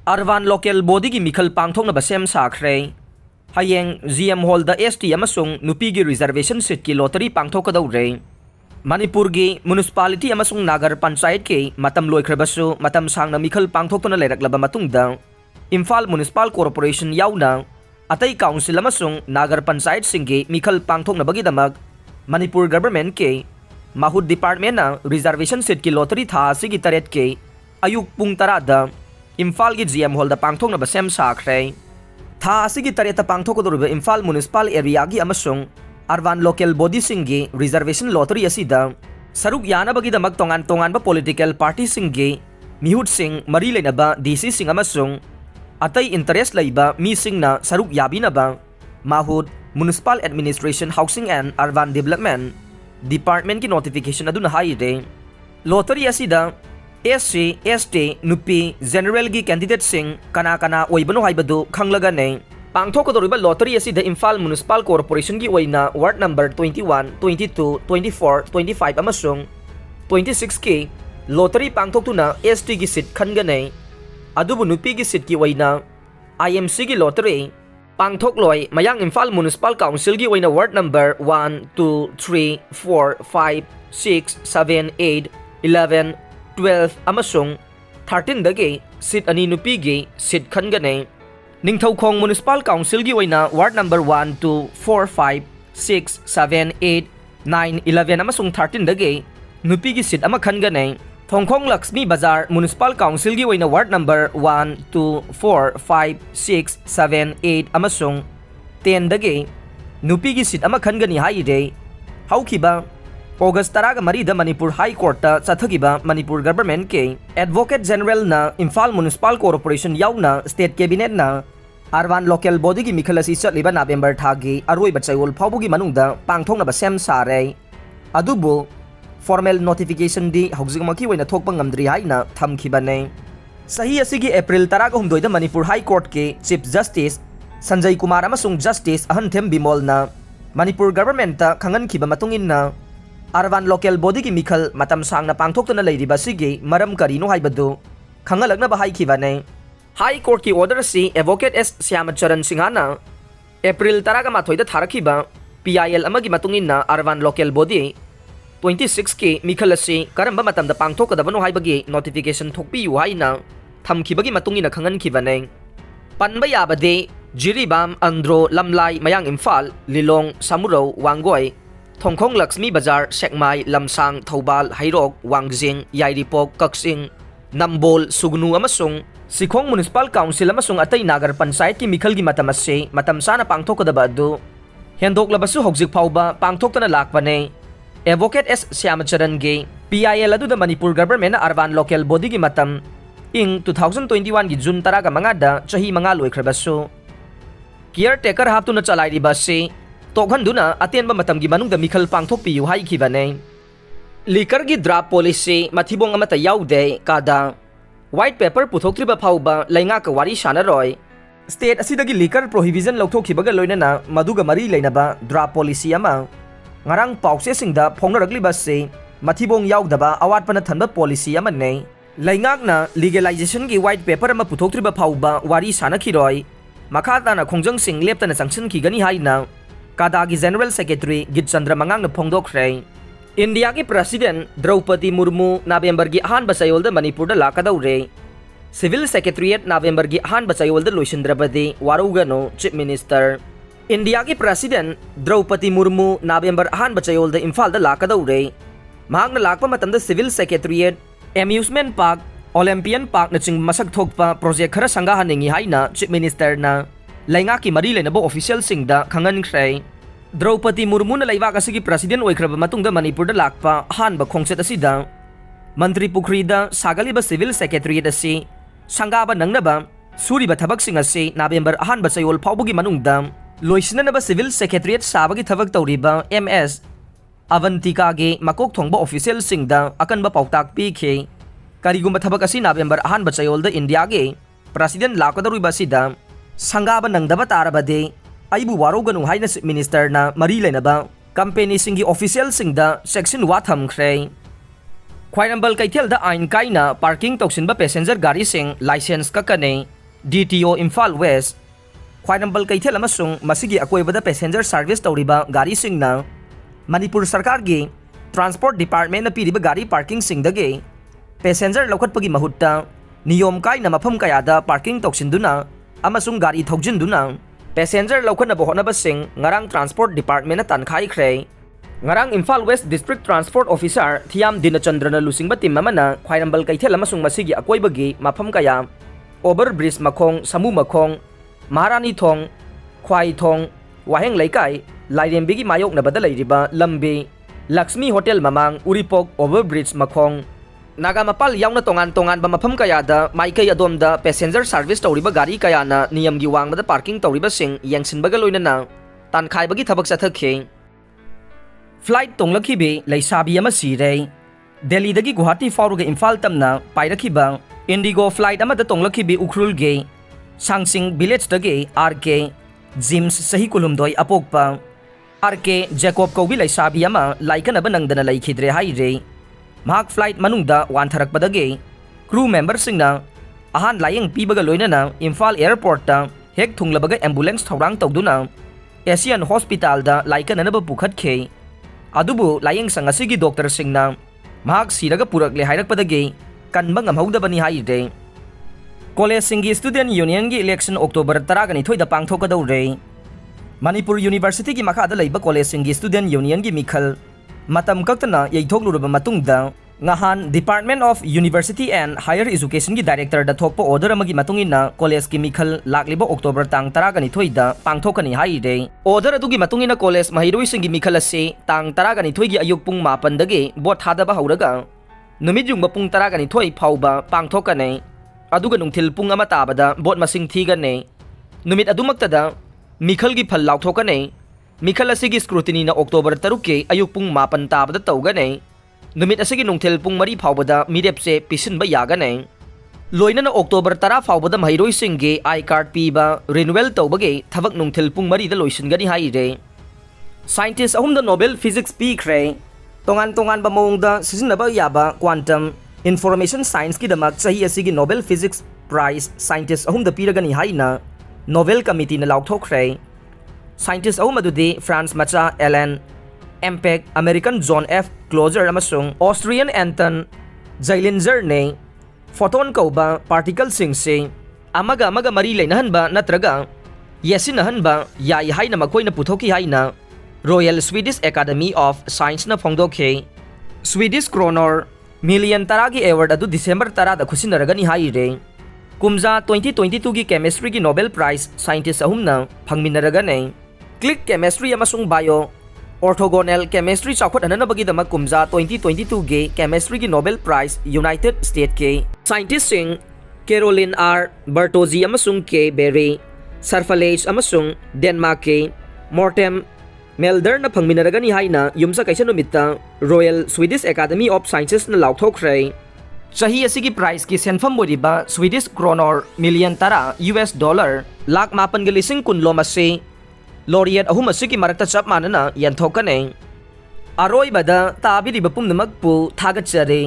Arvan local body ki Mikhal Pangthoknaba sem Sakhre. Hayeng GM Hall da ST amasung nupi gi reservation seat ki lottery pangthokadaw re. Manipur gi municipality amasung Nagar Panchayat ki matam loikhrabasu matam sangna Mikhal Pangthoktuna leiraklaba matungda Imphal Municipal Corporation yauna atay council amasung Nagar Panchayat singgi Mikhal Pangthoknabagidamag Manipur government ke Mahud department na reservation seat ki lottery tha sigi taret ke ayuk pung tarada Imphal gi GM Hall da Pangthoknaba sem Sakhre. Tha asigi tareta pangthokadoriba Imphal Municipal Area gi amasung Arvan local body singgi reservation lottery asida saruk yanabagidamag tongan ba political party singgi mihut sing mari lenaba DC sing amasung atay interest laiba mi sing na saruk yabinaba Mahud Municipal Administration Housing and Urban Development Department ki notification aduna haide lottery asida SC, ST, Nupi, General gi candidate sing kana oibano haibadu khanglaga ne pangthokadoriba lottery asida Imphal Municipal Corporation gi oina ward number 21, 22, 24, 25 amasung 26 ki lottery pangthoktuna ST gi seat khangane adubu Nupi gi seat ki oina IMC gi lottery pangthokloi mayang Imphal Municipal Council gi oina ward number 1, 2, 3, 4, 5, 6, 7, 8, 11 12 amasung 13 dagi seat ani Nupi gi seat khangane Ningthaukhong Municipal Council gi oina ward number 1 2 4 5 6 7 8 9 11 amasung 13 dagi Nupi gi seat ama khangane Thongkhong Lakshmi Bazar Municipal Council gi oina ward number 1 2 4 5 6 7 8 amasung 10 dagi Nupi gi seat ama khangani haide haukiba August 13 da Manipur High Court ta chathagiba Manipur government ke Advocate General na Imphal Municipal Corporation yauna State Cabinet na Arvan local body gi Mikhal asi chatliba November thagi aroi bachayol phawbugi manungda pangthoknaba sem sare adubu formal notification di haugjigmaki waina thokpa ngamdri haina thamkhibane sahi asigi April 13 da Manipur High Court ke Chief Justice Sanjay Kumar amasung Justice Ahanthem Bimol na Manipur government ta khangan khiba matungin na Arvan local body ki Mikhal matam sangna pangthoktuna leiriba sige maram karino haibadu khangalakna ba haikibane High Court ki order si Advocate S Syamacharan Singhana April 13 da tharakiba PIL amagi matungin na Arvan local body 26 ki Mikhal asi karamba matam da pangthokadabano haibagi notification thokpiyu haina thamkhibagi matungin na khangan khibane panba yabade Jiribam Andro Lamlai Mayang Imphal Lilong Samuro Wangoi Thongkhong Lakshmi Bazar Sekmai Lamsang Thobal Hairok Wangjing Yairipok Kaksing Nambol Sugnu amasung Sikhong Municipal Council amasung atay Nagar Panchayat ki Mikhal gi matam ase matam sana pangthokadaba adu hendok labasu hogjik phawba pangthoktana lakpane Advocate S Syamacharan ge PIL adu da Manipur government na Arvan local body gi matam ing 2021 gi June 15 da chahi manga loikhrabasu caretaker haptuna chalairiba se Tokhanduna atenba matamgi manungda Mikhal pangthokpiyu haikibane liquor gi draft policy mathibong amata yaude kada white paper puthoktriba phauba lainga ka wari sanaroi state asidagi liquor prohibition lauthokhibaga loinana maduga mari leinaba draft policy ama ngarang pause singda phongnaragliba se mathibong yaudaba awatpana thanba policy ama ne laingakna legalization gi white paper ama puthoktriba phauba wari sanakhiroi makhata na khongjang sing leptana sanction khigani haina Kadagi General Secretary Gitchandra Mangang na phongdokhre India ki President Draupadi Murmu November gi ahan basayol da Manipur da lakadaure Civil Secretariat November gi ahan basayol da loisindrabadi warugano Chief Minister India ki President Draupadi Murmu November ahan basayol da Imphal da lakadaure mahang na lakpa matam da Civil Secretariat Amusement Park Olympian Park na ching masak thokpa project khara sangahaningi haina Chief Minister na lainga ki mari lenabo official singda khangan khrai Draupadi Murmu na laiwak asigi president oikraba matungda Manipur da lakpa hanba khongset asida Mantri Pukri da sagaliba civil secretariat asi sangaba nangnaba suriba thabak sing asi November ahanba sayol phawbugi manungda loisinanaba civil secretariat sabagi thabak tawriba MS Avantika ge makok thongba official singda akanba pautak pikhe karigumba thabak asi November ahanba sayol da India ge president lakadaruiba sida Sangaba nangdaba tarabade aibu waroganu haina minister na mari lenaba company singi official singda section watham khre ख्वाइरंबल कैथेलदा आइन काइना parking तौसिनबा passenger गाड़ी सिंह license ककने DTO Imphal west Khwairamband Keithel अमसुंग मसिगी अकोइबदा passenger service तौरिबा गाड़ी सिंहना मणिपुर सरकार की ट्रांसपोर्ट डिपार्टमेंट पीरिबा गाड़ी पार्किंग सिंहदगे पैसेंजर लौखटपगी महुत्ता नियम काइना मफम कयादा पार्किंग तौसिनदुना अमसुंग गाड़ी थौजिनदुना पैसेंजर लौखटनबा होटनबसिंग ngarang ट्रांसपोर्ट डिपार्टमेंट तानखाइख्रे ngarang Imphal west district transport officer Thiyam दिनचंद्रन लुसिंगबा टीम अमना ख्वाइरंबल कैथेल अमसुंग मसिगी अकोइबगी मफम कया ओवर ब्रिज मखोंग समू मखोंग महारानी थोंग ख्वाई थोंग वाहेंग लैकाई लाइरेंबिगी मायोकनबदा लैरिबा लंबी लक्ष्मी होटल ममांग उरिपोक ओवर ब्रिज मखोंग नागा मपाल यावना तोंगान तोंगान मफम कयादा माइकई अदोमदा पैसेंजर सर्विस तौरिबा गाड़ी कयाना नियमगी वांगबदा पार्किंग तौरिबा सिंह यंगसिनबगा लोइनना तानखाइबगी थबक चथखे फ्लाइट तोंगलखिबे लैसाबी अमा सिरे दिल्लीदगी गुवाहाटी फाउरुगा इम्फाल तमना पाइरखिबा इंडिगो फ्लाइट अमदा तोंगलखिबे उख्रुलगे सांगसिंग विलेजदगे RK जिम्स सही कुलुमदोय अपोकपा RK जैकोब कौबी लैसाबी अमा लाइकनबा नंगदना लैखिद्रे हाइरे महाक फ्लाइट मनुंगदा वानथरकपदगे क्रू मेंबर सिंगना अहान लायंग पीबगा लोइनना इम्फाल एयरपोर्टता हेक थुंगलबगा एम्बुलेंस थौरांग तौदुना एशियन हॉस्पिटलदा लाइकननबा पुखतखे अदुबु लायंग संगसिगी डॉक्टर सिंगना महाक सिरगा पुरकले हाइरकपदगे कनबा ngamhौदबनी हाइरे कॉलेज सिंगी स्टूडेंट यूनियन की इलेक्शन अक्टोबर 12 पांगथोकदौरे मणिपुर यूनिवर्सिटी की मखादा लैबा कॉलेज सिंगी स्टूडेंट यूनियन की मिखल मतम कक्तना यैथोकलुरबा मतुंगदा ngahan department of university and higher education की डायरेक्टर दा थोकपा ऑर्डर अमगी मतुंगिना कॉलेज की मिखल लाकलिबा अक्टोबर 12 दा पांगथोकनी हाइरे ऑर्डर अदुगी मतुंगिना कॉलेज महिरोई सिंगी मिखल असे 12 की अयुक पुंग 9 दगे बोट थादबा हौरगा नुमित युंगबा पुंग 12 फाउबा पांगथोकने अदुगा नुंथिल पुंग अमा ताबदा बोट मसिंग थीगने नुमित अदुमक्तदा मिखल की फल लाउथोकने मिखल असिगी स्क्रूटिनी ना अक्टोबर 3 के अयुक पुंग 9 ताबदा तौगने नुमित असिगी नुंथिल पुंग 3 फाउबदा मिरेपसे पिसिनबा यागने लोइनना अक्टोबर 10 फाउबदा महिरोई सिंगे आई कार्ड पीबा रिन्यूअल तौबगे थबक नुंथिल पुंग 3 दा लोइसिनगनी हाइरे साइंटिस्ट अहुमदा नोबेल फिजिक्स पीख्रे तोंगान तोंगान बा मौंगदा सिजनबा याबा क्वांटम इन्फॉर्मेशन साइंस की दमक सही असिगी नोबेल फिजिक्स प्राइज साइंटिस्ट अहुमदा पीरगनी हाइना नोबेल कमिटी ना लाउथोख्रे साइंटिस्ट अहुम अदुदि फ्रांस मचा Elon Aspect American John F Clauser अमसुंग ऑस्ट्रियन एंटन जैलिंजर ने फोटोन कौबा पार्टिकल सिंह से अमगा अमगा मरी लेनहनबा नत्रगा येसिनहनबा याई हाइना मकोइना पुथोकी हाइना royal Swedish academy of science ना फोंगदोखे स्वीडिश क्रोनर मिलियन 10 की एवार्ड अदु दिसंबर 10 दा खुसिनरगनी हाइरे कुमजा 2022 की केमिस्ट्री की नोबेल प्राइज साइंटिस्ट अहुमना फंगमिनरगने क्लिक केमिस्ट्री अमसुंग बायो ऑर्थोगोनल केमिस्ट्री चाखोट अननबगी दमक कुमजा 2022 के केमिस्ट्री की नोबेल प्राइज यूनाइटेड स्टेट के साइंटिस्ट सिंह कैरोलिन आर बर्टोजी अमसुंग के बेरे सरफलेज अमसुंग डेनमार्क के मोर्टेम मेल्डर न फंगमिनरगनी हाइना युमसा कैसन नुमित्ता royal Swedish academy of sciences न लाउथोख्रे चाही असिगी प्राइज की सेंफम ओरिबा Swedish kronor million 10 US dollar lakh 9,000,000 मसे लॉरियट अहुम असिगी मरक्ता चप मानना यंथोकने अरोइबदा ताबिरिबा पुमनमकपु थागचरे